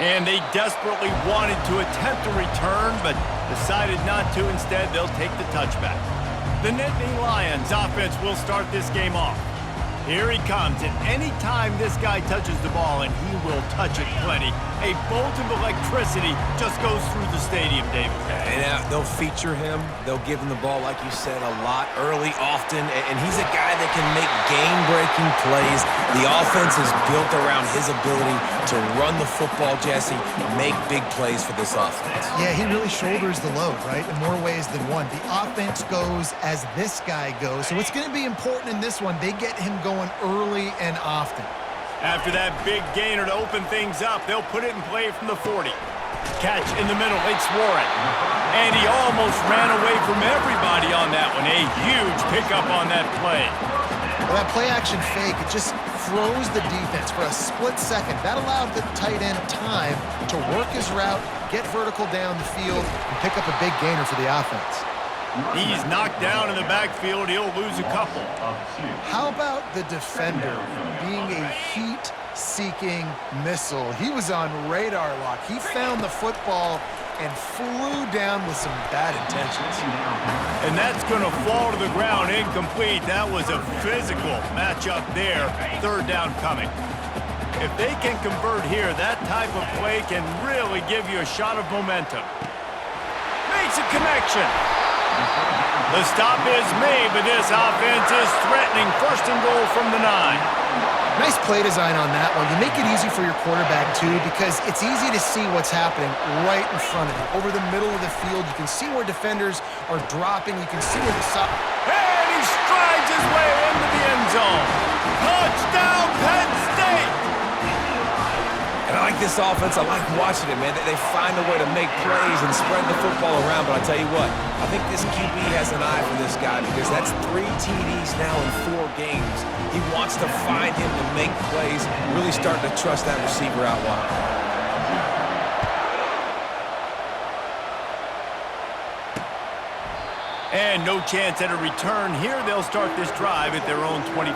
And they desperately wanted to attempt a return, but decided not to. Instead, they'll take the touchback. The Nittany Lions offense will start this game off. Here he comes, and any time this guy touches the ball, and he will touch it plenty, a bolt of electricity just goes through the stadium, David. And they'll feature him. They'll give him the ball, like you said, a lot, early, often, and he's a guy that can make game-breaking plays. The offense is built around his ability to run the football, Jesse, make big plays for this offense. Yeah, he really shoulders the load, right, in more ways than one. The offense goes as this guy goes, so it's going to be important in this one. They get him going early and often. After that big gainer to open things up, they'll put it in play from the 40. Catch in the middle, it's Warren. And he almost ran away from everybody on that one. A huge pickup on that play. Well, that play-action fake, it just froze the defense for a split second. That allowed the tight end time to work his route, get vertical down the field, and pick up a big gainer for the offense. He's knocked down in the backfield. He'll lose a couple. How about the defender being a heat-seeking missile? He was on radar lock. He found the football and flew down with some bad intentions. And that's going to fall to the ground incomplete. That was a physical matchup there. Third down coming. If they can convert here, that type of play can really give you a shot of momentum. Makes a connection. The stop is made, but this offense is threatening. First and goal from the 9. Nice play design on that one. You make it easy for your quarterback, too, because it's easy to see what's happening right in front of you. Over the middle of the field, you can see where defenders are dropping. You can see where the stop. And he strides his way into the end zone. Touchdown, Penn State! And I like this offense. I like watching it, man. They find a way to make plays and spread the football around. But I tell you what, I think this QB has an eye for this guy because that's 3 TDs now in 4 games. He wants to find him to make plays, really starting to trust that receiver out wide. And no chance at a return here. They'll start this drive at their own 25.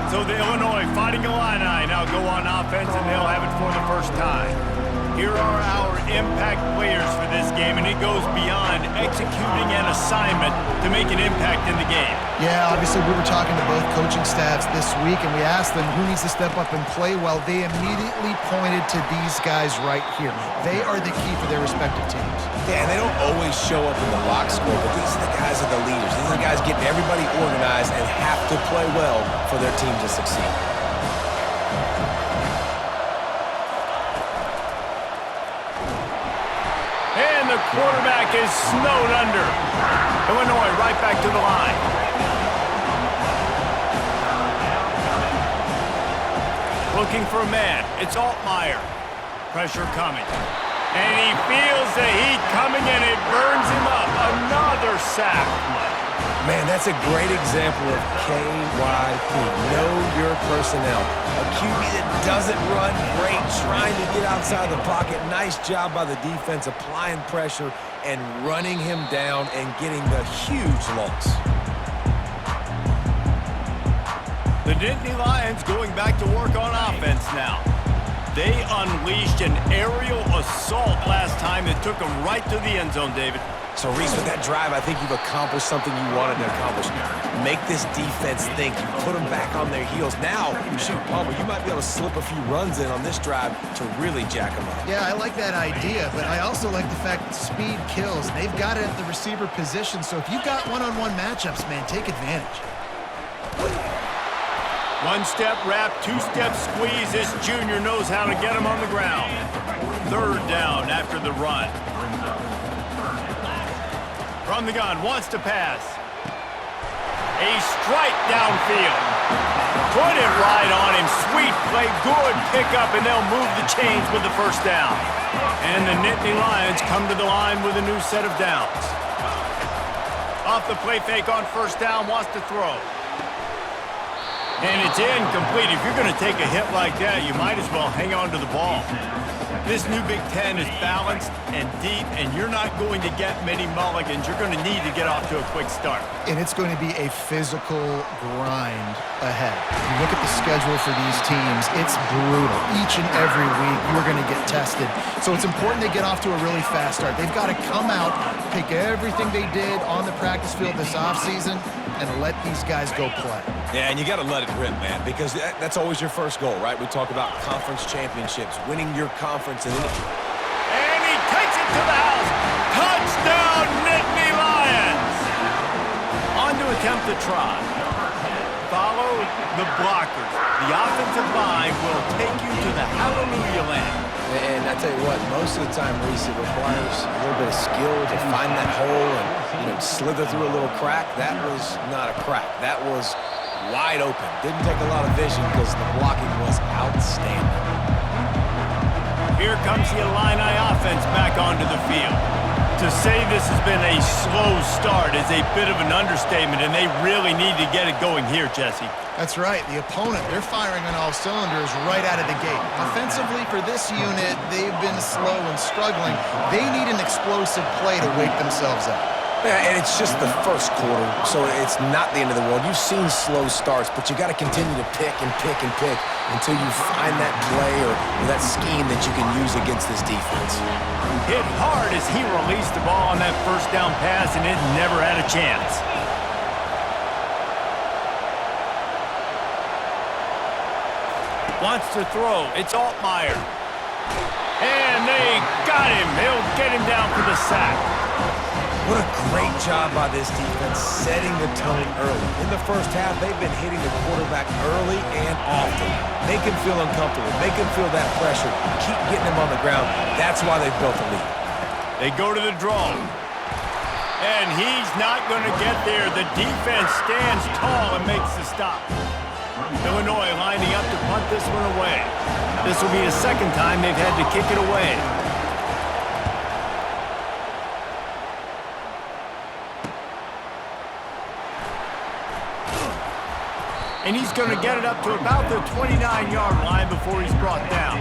So the Illinois Fighting Illini now go on offense, and they'll have it for the first time. Here are our impact players for this game, and it goes beyond executing an assignment to make an impact in the game. Yeah, obviously we were talking to both coaching staffs this week, and we asked them who needs to step up and play well. They immediately pointed to these guys right here. They are the key for their respective teams. Yeah, and they don't always show up in the box score, but these are the guys that are the leaders. These are the guys getting everybody organized and have to play well for their team to succeed. And the quarterback is snowed under. Illinois right back to the line. Looking for a man. It's Altmaier. Pressure coming. And he feels the heat coming, and it burns him up. Another sack. Man, that's a great example of KYP. Know your personnel. A QB that doesn't run great, trying to get outside the pocket. Nice job by the defense applying pressure and running him down and getting the huge loss. The Nittany Lions going back to work on offense now. They unleashed an aerial assault last time that took them right to the end zone, David. So, Reese, with that drive, I think you've accomplished something you wanted to accomplish. Make this defense think. You put them back on their heels. Now, shoot, Palmer, you might be able to slip a few runs in on this drive to really jack them up. Yeah, I like that idea, but I also like the fact that speed kills. They've got it at the receiver position, so if you've got one-on-one matchups, man, take advantage. One-step wrap, two-step squeeze. This junior knows how to get him on the ground. Third down after the run. From the gun, wants to pass. A strike downfield. Put it right on him. Sweet play, good pickup, and they'll move the chains with the first down. And the Nittany Lions come to the line with a new set of downs. Off the play fake on first down, wants to throw. And it's incomplete. If you're going to take a hit like that, you might as well hang on to the ball. This new Big Ten is balanced and deep, and you're not going to get many mulligans. You're going to need to get off to a quick start. And it's going to be a physical grind ahead. You look at the schedule for these teams, it's brutal. Each and every week, you're going to get tested. So it's important they get off to a really fast start. They've got to come out, pick everything they did on the practice field this offseason, and let these guys go play. Yeah, and you got to let it rip, man, because that's always your first goal, right? We talk about conference championships, winning your conference. And he takes it to the house. Touchdown, Nittany Lions. On to attempt to try. Follow the blockers. The offensive line will take you to the hallelujah land. And I tell you what, most of the time, Reese, it requires a little bit of skill to find that hole and, slither through a little crack. That was not a crack. That was wide open. Didn't take a lot of vision because the blocking was outstanding. Here comes the Illini offense back onto the field. To say this has been a slow start is a bit of an understatement, and they really need to get it going here, Jesse. That's right. The opponent, they're firing on all cylinders right out of the gate. Offensively, for this unit, they've been slow and struggling. They need an explosive play to wake themselves up. Yeah, and it's just the first quarter, so it's not the end of the world. You've seen slow starts, but you got to continue to pick and pick and pick until you find that play or that scheme that you can use against this defense. Hit hard as he released the ball on that first down pass, and it never had a chance. Wants to throw. It's Altmaier. And they got him. They'll get him down for the sack. What a great job by this defense setting the tone early. In the first half, they've been hitting the quarterback early and often. Make him feel uncomfortable. Make him feel that pressure. Keep getting him on the ground. That's why they've built the lead. They go to the draw. And he's not going to get there. The defense stands tall and makes the stop. Illinois lining up to punt this one away. This will be the second time they've had to kick it away. And he's going to get it up to about the 29-yard line before he's brought down.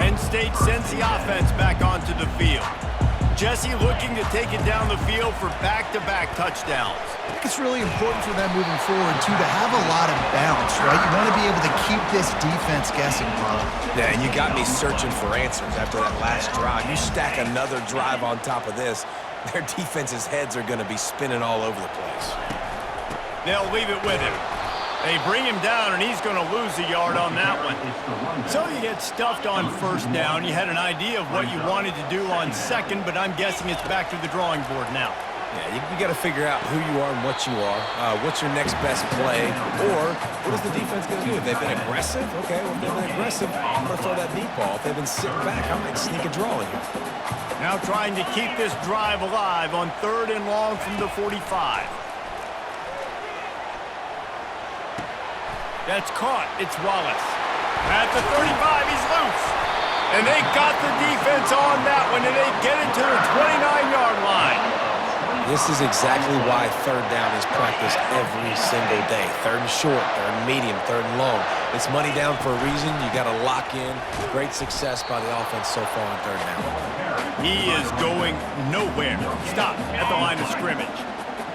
Penn State sends the offense back onto the field. Jesse looking to take it down the field for back-to-back touchdowns. I think it's really important for them moving forward, too, to have a lot of balance, right? You want to be able to keep this defense guessing, Bob. Yeah, and you got me searching for answers after that last drive. You stack another drive on top of this, their defense's heads are going to be spinning all over the place. They'll leave it with him. They bring him down, and he's going to lose a yard on that one. So you get stuffed on first down. You had an idea of what you wanted to do on second, but I'm guessing it's back to the drawing board now. Yeah, you got to figure out who you are and what you are. What's your next best play? Or what is the defense going to do? If they've been aggressive, okay, well, if they've been aggressive, I'm going to throw that deep ball. If they've been sitting back, I might sneak a draw in here. Now trying to keep this drive alive on 3rd and long from the 45. That's caught. It's Wallace. At the 35, he's loose. And they got the defense on that one, and they get it to the 29-yard line. This is exactly why 3rd down is practiced every single day. 3rd and short, 3rd and medium, 3rd and long. It's money down for a reason. You got to lock in. Great success by the offense so far on 3rd down. He is going nowhere. Stop at the line of scrimmage.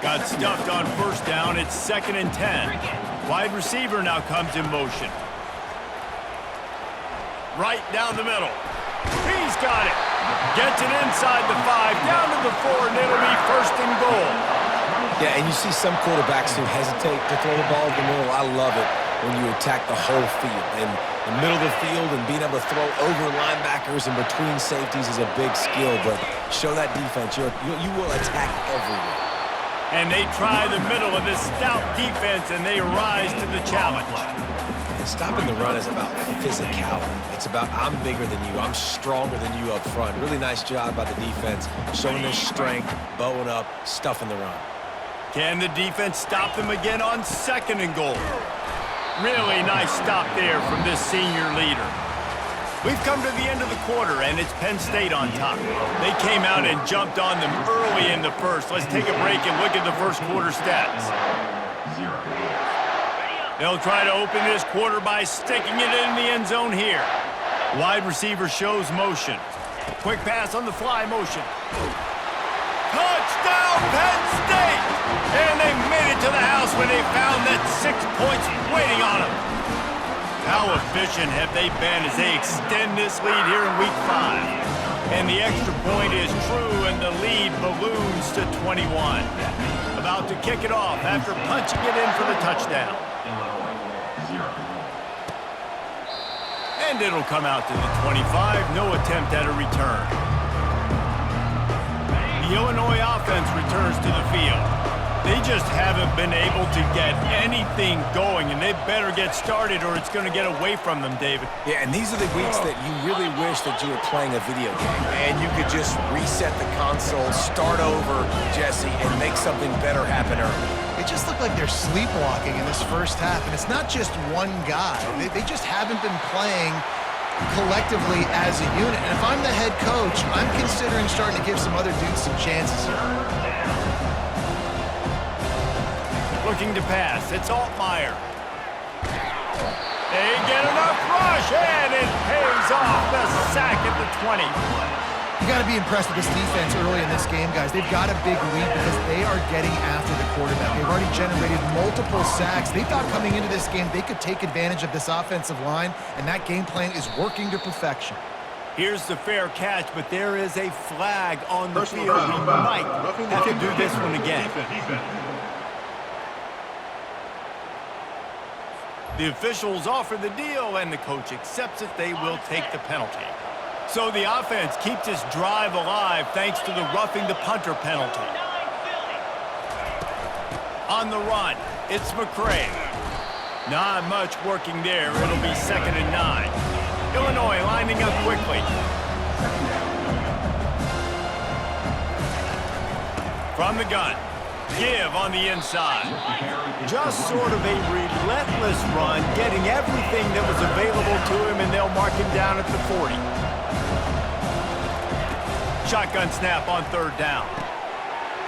Got stuffed on 1st down. It's 2nd and 10. Wide receiver now comes in motion. Right down the middle. He's got it. Gets it inside the 5, down to the 4, and it'll be 1st and goal. Yeah, and you see some quarterbacks who hesitate to throw the ball in the middle. I love it when you attack the whole field. And the middle of the field and being able to throw over linebackers and between safeties is a big skill, but show that defense. You will attack everywhere. And they try the middle of this stout defense, and they rise to the challenge. And stopping the run is about physicality. It's about I'm bigger than you. I'm stronger than you up front. Really nice job by the defense, showing their strength, bowing up, stuffing the run. Can the defense stop them again on 2nd and goal? Really nice stop there from this senior leader. We've come to the end of the quarter, and it's Penn State on top. They came out and jumped on them early in the first. Let's take a break and look at the first quarter stats. They'll try to open this quarter by sticking it in the end zone here. Wide receiver shows motion. Quick pass on the fly motion. Touchdown, Penn State! And they made it to the house when they found that 6 points waiting on them. How efficient have they been as they extend this lead here in Week 5? And the extra point is true, and the lead balloons to 21. About to kick it off after punching it in for the touchdown. And it'll come out to the 25. No attempt at a return. The Illinois offense returns to the field. They just haven't been able to get anything going, and they better get started or it's going to get away from them, David. Yeah, and these are the weeks that you really wish that you were playing a video game, and you could just reset the console, start over, Jesse, and make something better happen early. It just looked like they're sleepwalking in this first half, and it's not just one guy. They just haven't been playing collectively as a unit. And if I'm the head coach, I'm considering starting to give some other dudes some chances here. Looking to pass. It's Altmaier. They get enough rush, and it pays off. The sack at the 20. You got to be impressed with this defense early in this game, guys. They've got a big lead because they are getting after the quarterback. They've already generated multiple sacks. They thought coming into this game they could take advantage of this offensive line, and that game plan is working to perfection. Here's the fair catch, but there is a flag on the field. We might have to do this one again. The officials offer the deal, and the coach accepts it. They will take the penalty. So the offense keeps this drive alive thanks to the roughing the punter penalty. On the run, it's McCray. Not much working there. It'll be 2nd and 9. Illinois lining up quickly. From the gun. Give on the inside. Just sort of a relentless run, getting everything that was available to him, and they'll mark him down at the 40. Shotgun snap on 3rd down.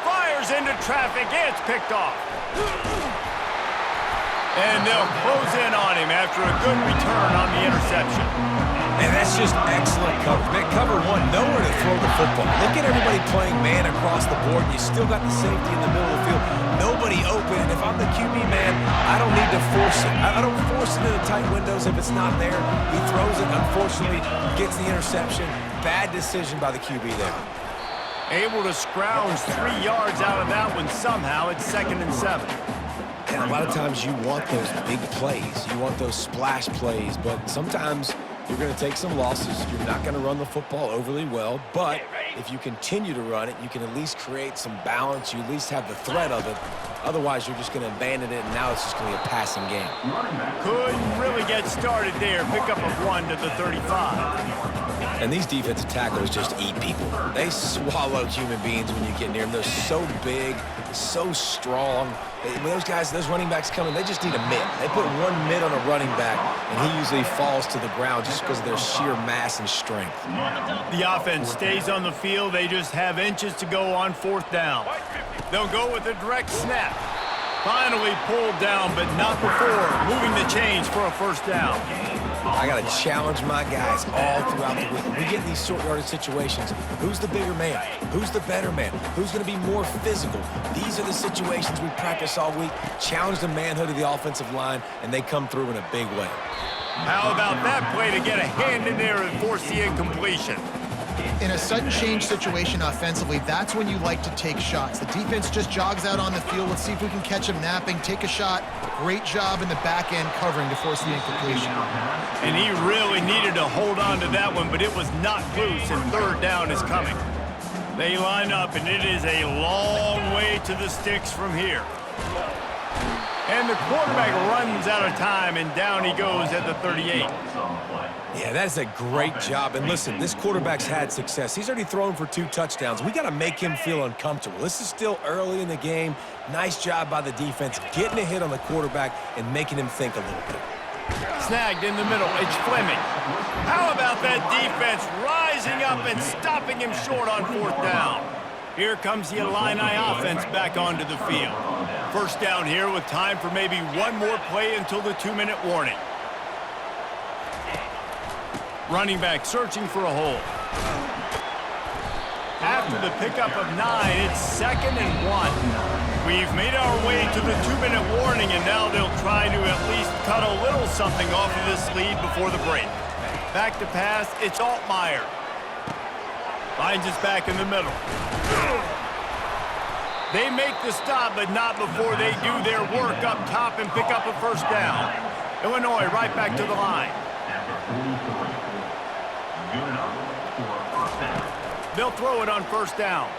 Fires into traffic. It's picked off. And they'll close in on him after a good return on the interception. And that's just excellent coverage. Man, cover one, nowhere to throw the football. Look at everybody playing man across the board. You still got the safety in the middle of the field. Nobody open. And if I'm the QB, man, I don't need to force it. I don't force it into tight windows if it's not there. He throws it, unfortunately, gets the interception. Bad decision by the QB there. Able to scrounge 3 yards out of that one somehow. It's 2nd and 7. And a lot of times you want those big plays. You want those splash plays. But sometimes you're going to take some losses. You're not going to run the football overly well. But if you continue to run it, you can at least create some balance. You at least have the threat of it. Otherwise, you're just going to abandon it, and now it's just going to be a passing game. Couldn't really get started there. Pickup of 1 to the 35. And these defensive tackles just eat people. They swallow human beings when you get near them. They're so big, so strong. When those guys, those running backs come in, they just need a mitt. They put one mitt on a running back, and he usually falls to the ground just because of their sheer mass and strength. The offense stays on the field. They just have inches to go on 4th down. They'll go with a direct snap. Finally pulled down, but not before. Moving the chains for a 1st down. I got to challenge my guys all throughout the week. When we get in these short yardage situations, who's the bigger man? Who's the better man? Who's going to be more physical? These are the situations we practice all week. Challenge the manhood of the offensive line, and they come through in a big way. How about that play to get a hand in there and force the incompletion? In a sudden change situation offensively, that's when you like to take shots. The defense just jogs out on the field. Let's see if we can catch him napping, take a shot. Great job in the back end covering to force the incompletion. And he really needed to hold on to that one, but it was not loose, and 3rd down is coming. They line up, and it is a long way to the sticks from here. And the quarterback runs out of time, and down he goes at the 38. Yeah, that's a great job. And listen, this quarterback's had success. He's already thrown for 2 touchdowns. We got to make him feel uncomfortable. This is still early in the game. Nice job by the defense, getting a hit on the quarterback and making him think a little bit. Snagged in the middle. It's Fleming. How about that defense rising up and stopping him short on 4th down? Here comes the Illini offense back onto the field. 1st down here with time for maybe one more play until the 2-minute warning. Running back searching for a hole. After the pickup of 9, it's 2nd and 1. We've made our way to the 2-minute warning, and now they'll try to at least cut a little something off of this lead before the break. Back to pass, it's Altmaier. Finds us back in the middle. They make the stop, but not before they do their work up top and pick up a first down. Illinois right back to the line. They'll throw it on first down.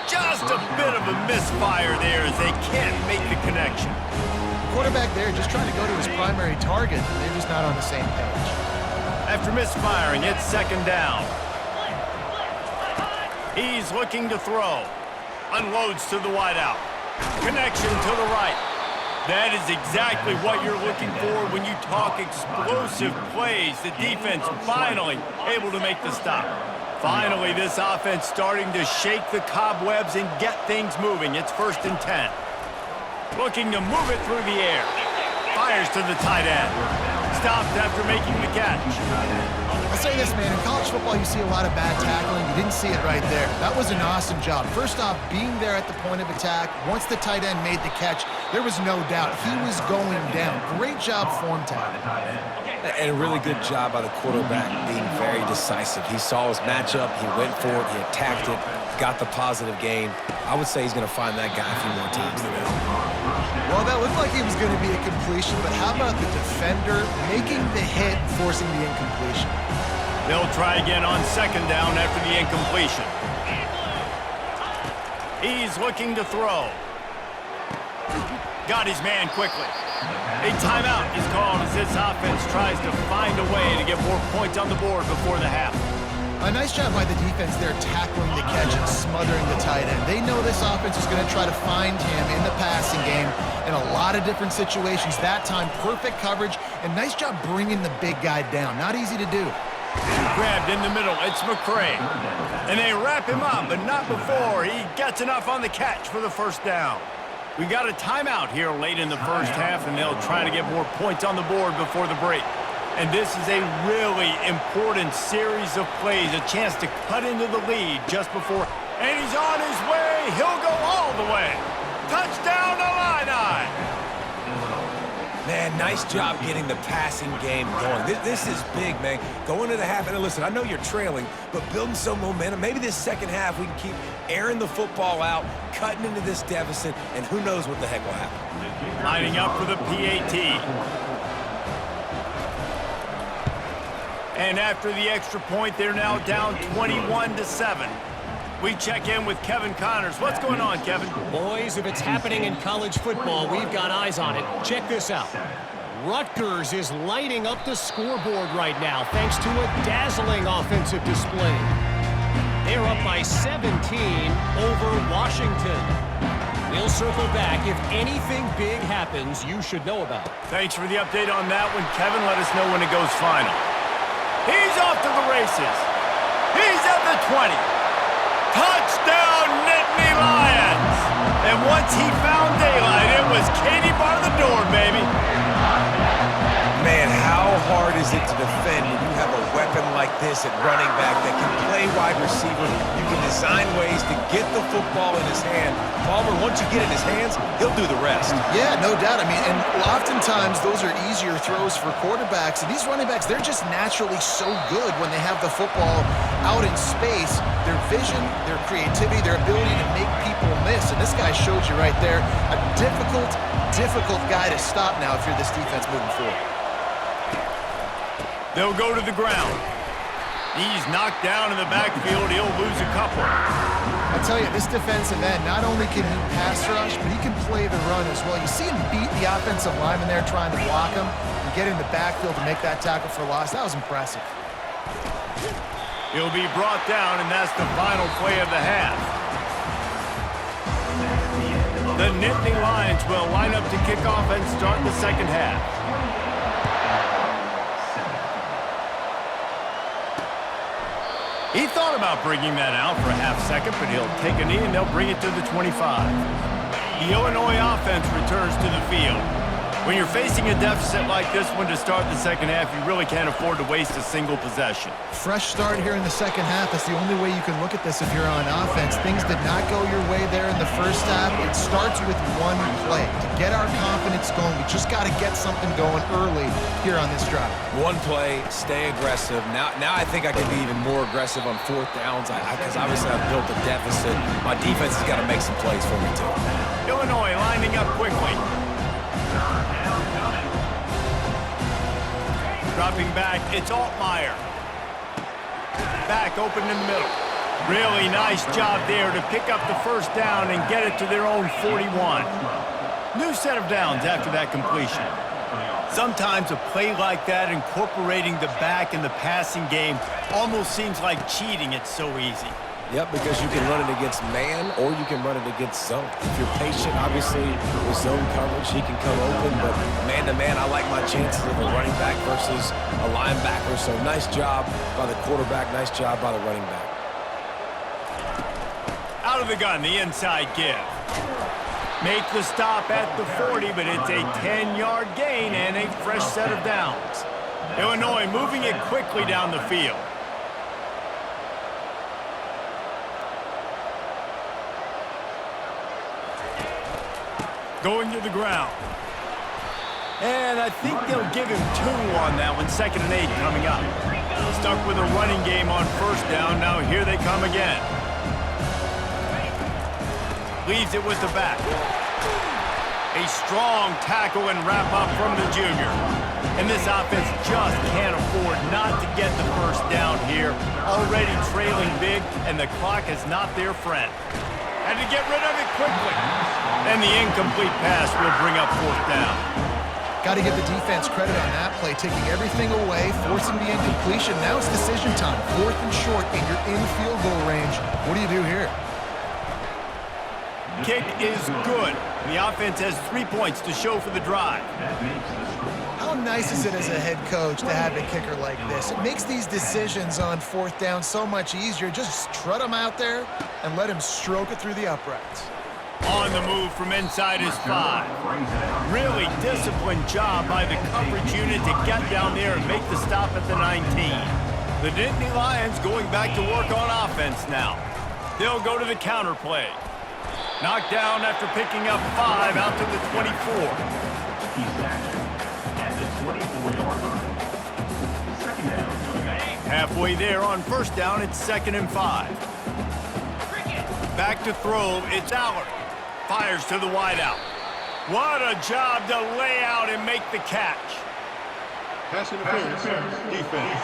Just a bit of a misfire there as they can't make the connection. Quarterback there just trying to go to his primary target. They're just not on the same page. After misfiring, it's 2nd down. He's looking to throw. Unloads to the wideout. Connection to the right. That is exactly what you're looking for when you talk explosive plays. The defense finally able to make the stop. Finally, this offense starting to shake the cobwebs and get things moving. It's 1st and 10. Looking to move it through the air. Fires to the tight end. Stopped after making the catch. I'll say this, man. In college football, you see a lot of bad tackling. You didn't see it right there. That was an awesome job. First off, being there at the point of attack. Once the tight end made the catch, there was no doubt he was going down. Great job form tackling. And a really good job by the quarterback being very decisive. He saw his matchup, he went for it, he attacked it, got the positive gain. I would say he's going to find that guy a few more times today. Well, that looked like it was going to be a completion, but how about the defender making the hit, forcing the incompletion? They'll try again on 2nd down after the incompletion. He's looking to throw. Got his man quickly. A timeout is called as this offense tries to find a way to get more points on the board before the half. A nice job by the defense there tackling the catch and smothering the tight end. They know this offense is going to try to find him in the passing game in a lot of different situations. That time, perfect coverage, and nice job bringing the big guy down. Not easy to do. Grabbed in the middle, it's McCray. And they wrap him up, but not before he gets enough on the catch for the first down. We got a timeout here late in the first half, and they'll try to get more points on the board before the break. And this is a really important series of plays, a chance to cut into the lead just before. And he's on his way. He'll go all the way. Touchdown, Illini! Man, nice job getting the passing game going. This is big, man. Going to the half, and listen, I know you're trailing, but building some momentum. Maybe this second half we can keep airing the football out, cutting into this deficit, and who knows what the heck will happen. Lining up for the PAT. And after the extra point, they're now down 21-7. We check in with Kevin Connors. What's going on, Kevin? Boys, if it's happening in college football, we've got eyes on it. Check this out. Rutgers is lighting up the scoreboard right now thanks to a dazzling offensive display. They're up by 17 over Washington. We'll circle back. If anything big happens, you should know about it. Thanks for the update on that one, Kevin. Let us know when it goes final. He's off to the races. He's at the 20. Touchdown, Nittany Lions! And once he found daylight, it was Katie bar the door, baby. Man, how hard is it to defend when you have a weapon like this at running back that can play wide receiver? You can design ways to get the football in his hand. Palmer, once you get it in his hands, he'll do the rest. Yeah, no doubt. I mean, and oftentimes those are easier throws for quarterbacks. And these running backs, they're just naturally so good when they have the football out in space. Their vision, their creativity, their ability to make people miss. And this guy showed you right there, a difficult guy to stop now if you're this defense moving forward. They'll go to the ground. He's knocked down in the backfield. He'll lose a couple. I tell you, this defensive end, not only can he pass rush, but he can play the run as well. You see him beat the offensive lineman there trying to block him and get in the backfield to make that tackle for loss. That was impressive. He'll be brought down, and that's the final play of the half. The Nittany Lions will line up to kick off and start the second half. He thought about bringing that out for a half second, but he'll take a knee and they'll bring it to the 25. The Illinois offense returns to the field. When you're facing a deficit like this one to start the second half, you really can't afford to waste a single possession. Fresh start here in the second half. That's the only way you can look at this if you're on offense. Things did not go your way there in the first half. It starts with one play. To get our confidence going, we just got to get something going early here on this drive. One play, stay aggressive. Now I think I can be even more aggressive on fourth downs because obviously I've built a deficit. My defense has got to make some plays for me too. Illinois lining up quickly. Dropping back, it's Altmaier. Back open in the middle. Really nice job there to pick up the first down and get it to their own 41. New set of downs after that completion. Sometimes a play like that, incorporating the back in the passing game, almost seems like cheating. It's so easy. Yep, because you can run it against man or you can run it against zone. If you're patient, obviously, with zone coverage, he can come open. But man-to-man, I like my chances of a running back versus a linebacker. So nice job by the quarterback, nice job by the running back. Out of the gun, the inside give. Make the stop at the 40, but it's a 10-yard gain and a fresh set of downs. Illinois moving it quickly down the field. Going to the ground. And I think they'll give him 2 on that one. 2nd and 8 coming up. Stuck with a running game on first down. Now here they come again. Leaves it with the back. A strong tackle and wrap up from the junior. And this offense just can't afford not to get the first down here. Already trailing big, and the clock is not their friend. Had to get rid of it quickly. And the incomplete pass will bring up 4th down. Got to give the defense credit on that play, taking everything away, forcing the incompletion. Now it's decision time. 4th and short, and you're in field goal range. What do you do here? Kick is good. The offense has 3 points to show for the drive. How nice is it as a head coach to have a kicker like this? It makes these decisions on 4th down so much easier. Just trot him out there and let him stroke it through the uprights. On the move from inside his 5. Really disciplined job by the coverage unit to get down there and make the stop at the 19. The Nittany Lions going back to work on offense now. They'll go to the counter play. Knocked down after picking up 5 out to the 24. Halfway there on first down, it's 2nd and 5. Back to throw, it's Allard. Fires to the wideout. What a job to lay out and make the catch. Pass interference, defense.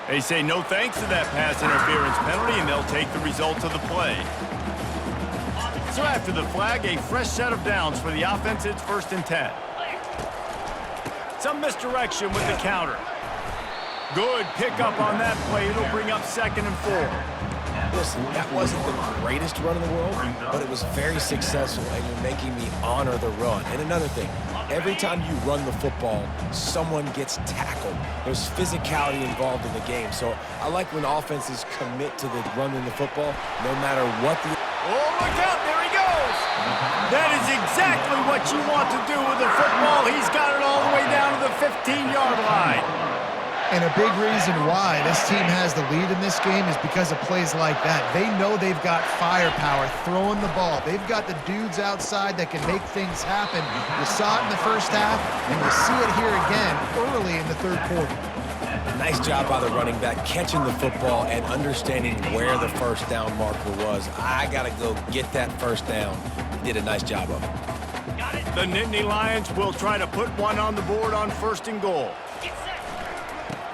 They say no thanks to that pass interference penalty, and they'll take the results of the play. So after the flag, a fresh set of downs for the offense. It's 1st and 10. Some misdirection with the counter. Good pickup on that play. It'll bring up 2nd and 4. Listen, that wasn't the greatest run in the world, but it was very successful, and you're making me honor the run. And another thing, every time you run the football, someone gets tackled. There's physicality involved in the game. So I like when offenses commit to the running the football, no matter what the... Oh, look out. There he goes. That is exactly what you want to do with the football. He's got it all the way down to the 15-yard line. And a big reason why this team has the lead in this game is because of plays like that. They know they've got firepower throwing the ball. They've got the dudes outside that can make things happen. You saw it in the first half, and you see it here again early in the 3rd quarter. Nice job by the running back, catching the football and understanding where the first down marker was. I got to go get that first down. He did a nice job of it. The Nittany Lions will try to put one on the board on 1st and goal.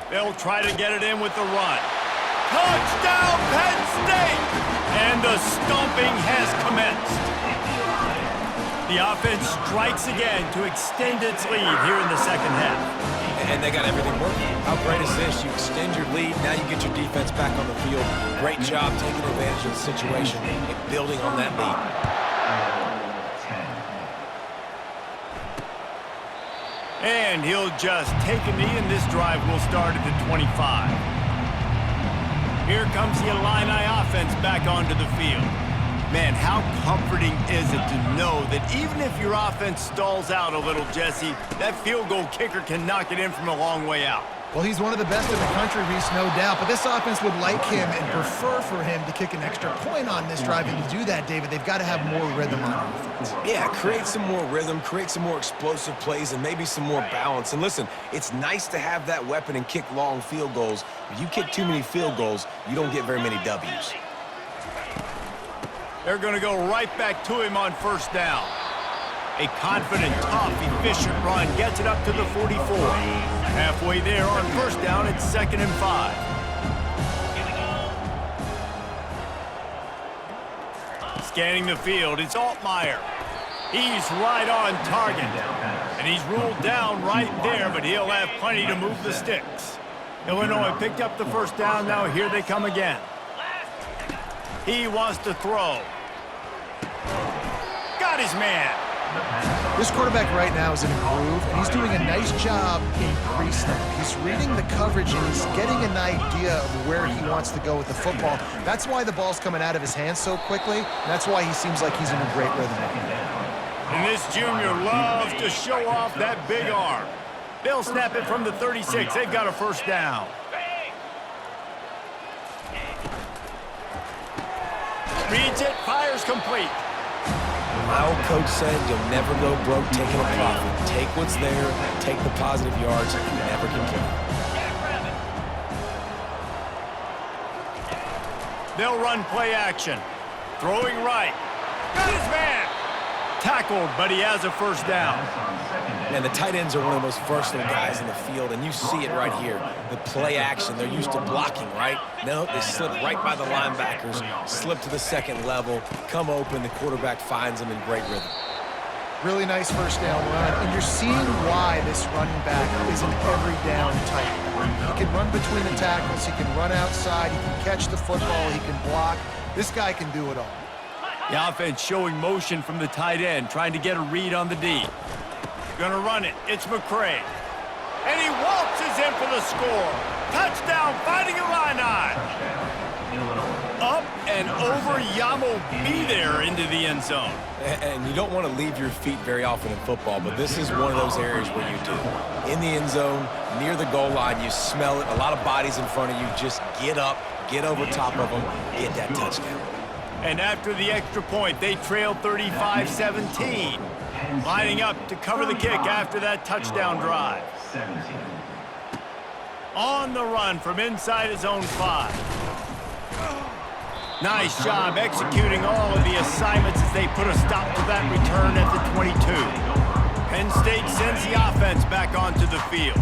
They'll try to get it in with the run. Touchdown, Penn State! And the stomping has commenced. The offense strikes again to extend its lead here in the second half. And they got everything working. How great is this? You extend your lead, now you get your defense back on the field. Great job taking advantage of the situation and building on that lead. And he'll just take a knee, and this drive will start at the 25. Here comes the Illini offense back onto the field. Man, how comforting is it to know that even if your offense stalls out a little, Jesse, that field goal kicker can knock it in from a long way out? Well, he's one of the best in the country, Reese, no doubt. But this offense would like him and prefer for him to kick an extra point on this drive. And to do that, David, they've got to have more rhythm on offense. Yeah, create some more rhythm, create some more explosive plays, and maybe some more balance. And listen, it's nice to have that weapon and kick long field goals. If you kick too many field goals, you don't get very many W's. They're going to go right back to him on first down. A confident, tough, efficient run gets it up to the 44. Halfway there on first down, it's 2nd and 5. Scanning the field, it's Altmaier. He's right on target. And he's ruled down right there, but he'll have plenty to move the sticks. Illinois picked up the first down, now here they come again. He wants to throw. Got his man. This quarterback right now is in a groove, and he's doing a nice job in pre-snap. He's reading the coverage, and he's getting an idea of where he wants to go with the football. That's why the ball's coming out of his hands so quickly, and that's why he seems like he's in a great rhythm. And this junior loves to show off that big arm. They'll snap it from the 36. They've got a first down. Reads it, fires complete. My old coach said you'll never go broke taking a profit. Take what's there, take the positive yards, and never complain. They'll run play action. Throwing right. Got his man. Tackled, but he has a first down. And the tight ends are one of the most versatile guys in the field, and you see it right here. The play action, they're used to blocking, right? No, they slip right by the linebackers, slip to the second level, come open, the quarterback finds them in great rhythm. Really nice first down run, and you're seeing why this running back is an every down type. He can run between the tackles, he can run outside, he can catch the football, he can block. This guy can do it all. The offense showing motion from the tight end, trying to get a read on the D. Gonna run it. It's McCray. And he waltzes in for the score. Touchdown, Fighting Illini. Up and over, Yamo be there into the end zone. And you don't want to leave your feet very often in football, but this is one of those areas where you do. In the end zone, near the goal line, you smell it. A lot of bodies in front of you. Just get up, get over top of them, get that touchdown. And after the extra point, they trailed 35-17. Lining up to cover the kick after that touchdown drive. On the run from inside his own 5. Nice job executing all of the assignments as they put a stop to that return at the 22. Penn State sends the offense back onto the field.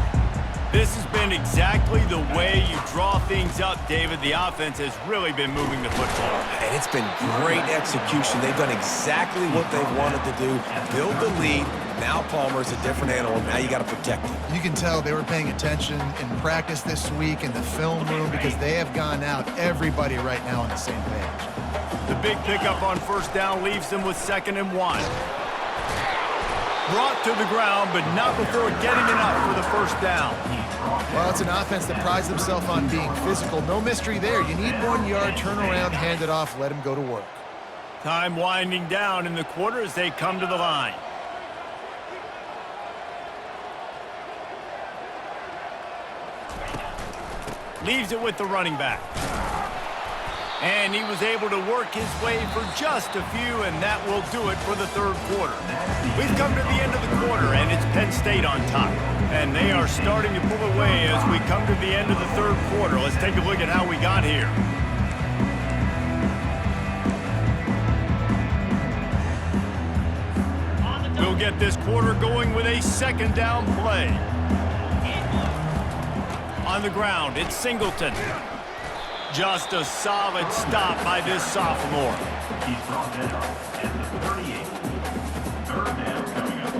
This has been exactly the way you draw things up, David. The offense has really been moving the football. And it's been great execution. They've done exactly what they've wanted to do. Build the lead. Now Palmer's a different animal. Now you got to protect him. You can tell they were paying attention in practice this week in the film room because they have gone out, everybody right now on the same page. The big pickup on first down leaves them with 2nd and 1. Brought to the ground, but not before getting enough for the first down. Well, it's an offense that prides themselves on being physical. No mystery there. You need 1 yard, turn around, hand it off, let him go to work. Time winding down in the quarter as they come to the line. Leaves it with the running back. And he was able to work his way for just a few, and that will do it for the third quarter. We've come to the end of the quarter, and it's Penn State on top. And they are starting to pull away as we come to the end of the third quarter. Let's take a look at how we got here. We'll get this quarter going with a 2nd down play. On the ground, it's Singleton. Just a solid stop by this sophomore. He's brought down at the 38. 3rd down coming up.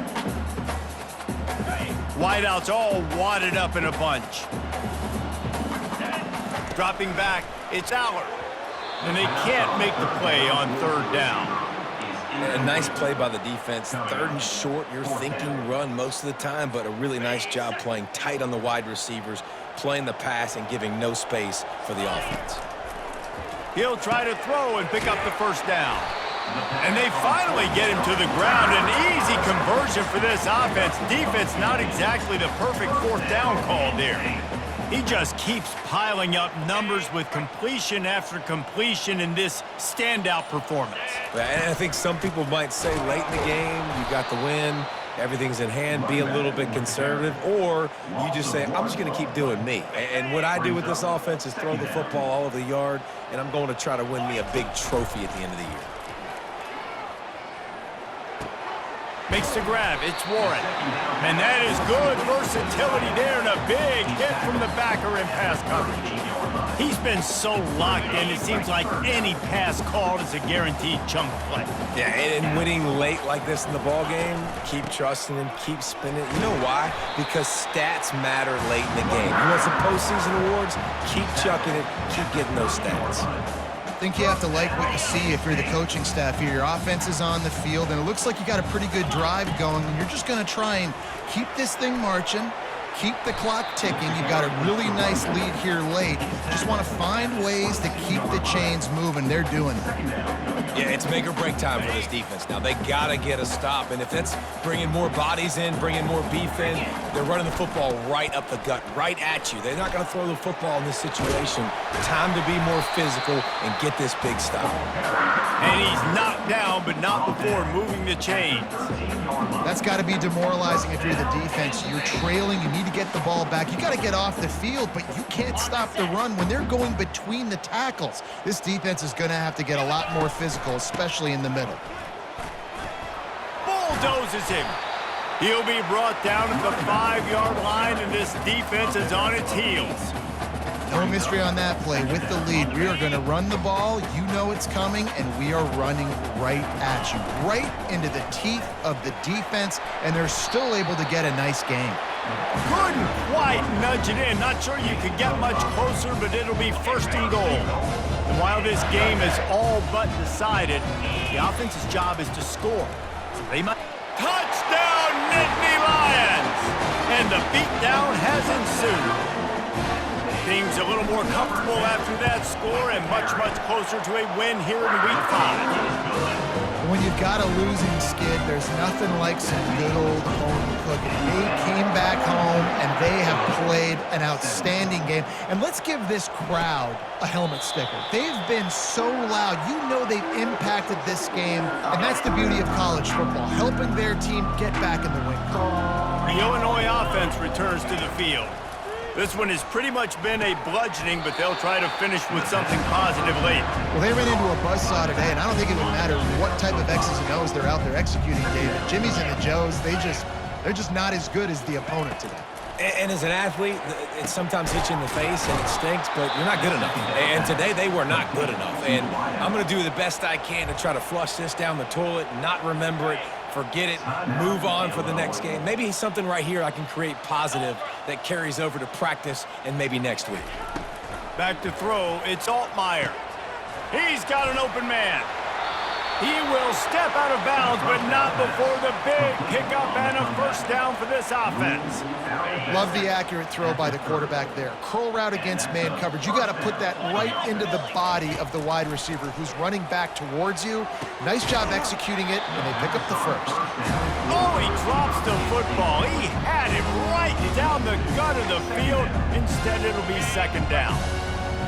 Wideouts all wadded up in a bunch. Dropping back, it's Aller. And they can't make the play on 3rd down. A nice play by the defense. 3rd and short, you're thinking run most of the time, but a really nice job playing tight on the wide receivers, playing the pass and giving no space for the offense. He'll try to throw and pick up the first down. And they finally get him to the ground. An easy conversion for this offense. Defense, not exactly the perfect fourth down call there. He just keeps piling up numbers with completion after completion in this standout performance. And I think some people might say late in the game, you got the win, everything's in hand, be a little bit conservative, or you just say, I'm just going to keep doing me. And what I do with this offense is throw the football all over the yard, and I'm going to try to win me a big trophy at the end of the year. Makes the grab. It's Warren. And that is good versatility there and a big hit from the backer in pass coverage. He's been so locked in, it seems like any pass called is a guaranteed chunk play. Yeah, and winning late like this in the ball game, keep trusting him, keep spinning. You know why? Because stats matter late in the game. You want some postseason awards? Keep chucking it, keep getting those stats. I think you have to like what you see if you're the coaching staff here. Your offense is on the field, and it looks like you got a pretty good drive going, and you're just going to try and keep this thing marching, keep the clock ticking. You've got a really nice lead here late. Just want to find ways to keep the chains moving. They're doing that. Yeah, it's make or break time for this defense. Now, they got to get a stop, and if that's bringing more bodies in, bringing more beef in, they're running the football right up the gut, right at you. They're not going to throw the football in this situation. Time to be more physical and get this big stop. And he's knocked down, but not before moving the chains. That's got to be demoralizing if you're the defense. You're trailing. You need to get the ball back. You got to get off the field, but you can't stop the run when they're going between the tackles. This defense is going to have to get a lot more physical, especially in the middle. Bulldozes him. He'll be brought down at the 5-yard line, and this defense is on its heels. No mystery on that play. With the lead, we are going to run the ball. You know it's coming, and we are running right at you, right into the teeth of the defense, and they're still able to get a nice game. Couldn't quite nudge it in. Not sure you could get much closer, but it'll be first and goal. And while this game is all but decided, the offense's job is to score. So they might... Touchdown, Nittany Lions! And the beatdown has ensued. Team's a little more comfortable after that score and much, much closer to a win here in Week 5. When you've got a losing skid, there's nothing like some good old home cooking. They came back home, and they have played an outstanding game. And let's give this crowd a helmet sticker. They've been so loud. You know they've impacted this game, and that's the beauty of college football, helping their team get back in the win column. The Illinois offense returns to the field. This one has pretty much been a bludgeoning, but they'll try to finish with something positive late. Well, they ran into a buzzsaw today, and I don't think it would matter what type of X's and O's they're out there executing, David. Jimmy's and the Joes, they're just not as good as the opponent today. And as an athlete, it sometimes hits you in the face and it stinks, but you're not good enough. And today they were not good enough. And I'm going to do the best I can to try to flush this down the toilet, not remember it, forget it, move on for the next game. Maybe something right here I can create positive that carries over to practice and maybe next week. Back to throw, it's Altmaier. He's got an open man. He will step out of bounds, but not before the big pickup and a first down for this offense. Love the accurate throw by the quarterback there. Curl route against man coverage. You got to put that right into the body of the wide receiver who's running back towards you. Nice job executing it, and they pick up the first. Oh, he drops the football. He had it right down the gut of the field. Instead, it'll be second down.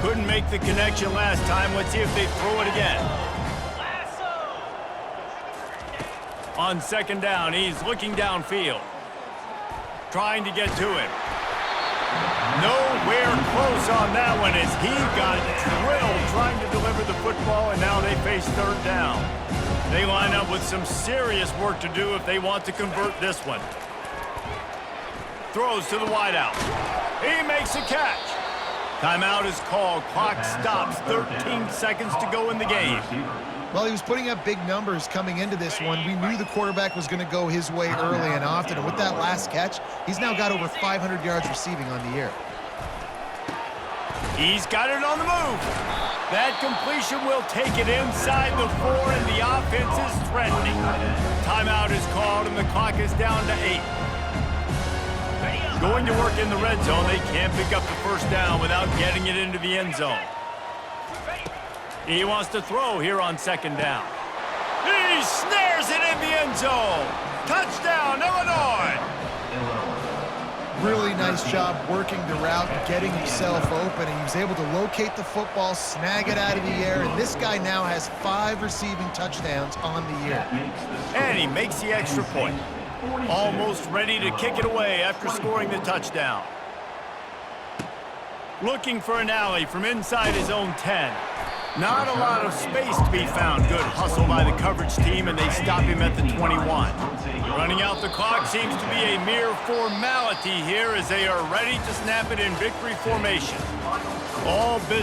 Couldn't make the connection last time. Let's see if they throw it again. On second down, he's looking downfield, trying to get to him. Nowhere close on that one as he got drilled trying to deliver the football, and now they face third down. They line up with some serious work to do if they want to convert this one. Throws to the wideout. He makes a catch. Timeout is called. Clock stops. 13 seconds to go in the game. Well, he was putting up big numbers coming into this one. We knew the quarterback was going to go his way early and often. And with that last catch, he's now got over 500 yards receiving on the year. He's got it on the move. That completion will take it inside the 4, and the offense is threatening. Timeout is called, and the clock is down to 8. Going to work in the red zone. They can't pick up the first down without getting it into the end zone. He wants to throw here on second down. He snares it in the end zone. Touchdown, Illinois. Really nice job working the route, getting himself open, and he was able to locate the football, snag it out of the air, and this guy now has 5 receiving touchdowns on the year. And he makes the extra point. Almost ready to kick it away after scoring the touchdown. Looking for an alley from inside his own 10. Not a lot of space to be found. Good hustle by the coverage team, and they stop him at the 21. Running out the clock seems to be a mere formality here as they are ready to snap it in victory formation. All business.